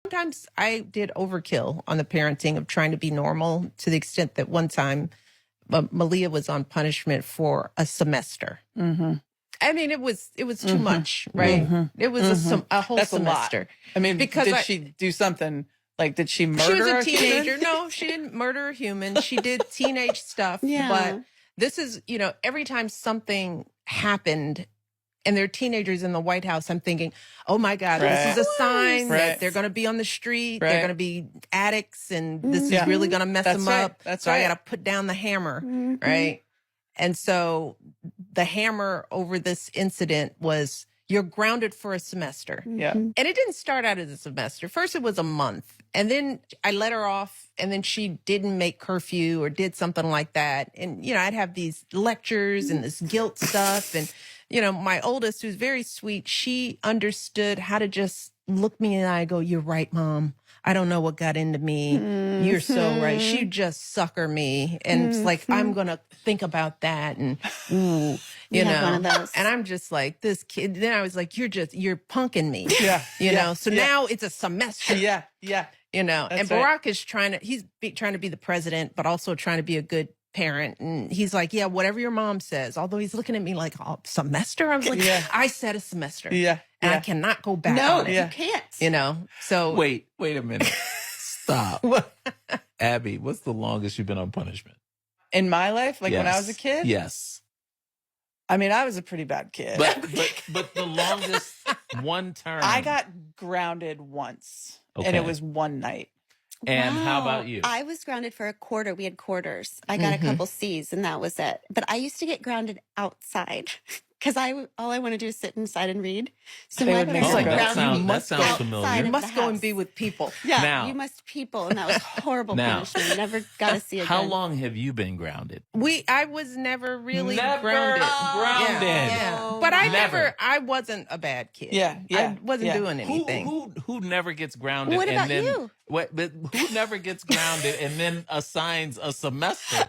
Sometimes I did overkill on the parenting of trying to be normal to the extent that one time Malia was on punishment for a semester. Mm-hmm. I mean, it was too much, right? It was a whole That's semester. A lot. I mean, because did she do something like? Did she murder? She was a human? teenager. No, she didn't murder a human. She did teenage stuff. Yeah. But this is, every time something happened and they're teenagers in the White House, I'm thinking, oh my God, this is a sign that they're going to be on the street. They're going to be addicts and this is really going to mess them up. So I got to put down the hammer, right? And so the hammer over this incident was, you're grounded for a semester. Yeah. And it didn't start out as a semester. First, it was a month. And then I let her off. And then she didn't make curfew or did something like that. And, I'd have these lectures and this guilt stuff. And, my oldest, who's very sweet, she understood how to just look me in the eye and go, you're right, Mom. I don't know what got into me. You're so right. She just sucker me. And it's like, I'm going to think about that. And, ooh, you know, one of those. And I'm just like, this kid. Then I was like, you're punking me. Yeah. You know, so now it's a semester. Yeah. Yeah. And That's Barack is trying to be the president, but also trying to be a good parent. And he's like, yeah, whatever your mom says. Although he's looking at me like, oh, semester? I was like, I said a semester. Yeah. And I cannot go back on it. You can't. So Wait a minute. Stop. Abby, what's the longest you've been on punishment? In my life, like when I Yes. was a kid? Yes. I mean, I was a pretty bad kid. But the longest one term. I got grounded once. And Okay. it was one night. And how about you? I was grounded for a quarter. We had quarters. I got a couple C's and that was it. But I used to get grounded outside because all I want to do is sit inside and read. So They my would make parents us would go. ground me That sounds outside familiar. of you the must go and house. be with people. Yeah, Now- you must people. And that was horrible Now- punishment. Never got to see again. How long have you been grounded? I was never really Never grounded. grounded. Yeah. But I Never. wasn't a bad kid. Yeah. I wasn't doing anything. Who never gets grounded? What and about then, you? But who never gets grounded and then assigns a semester?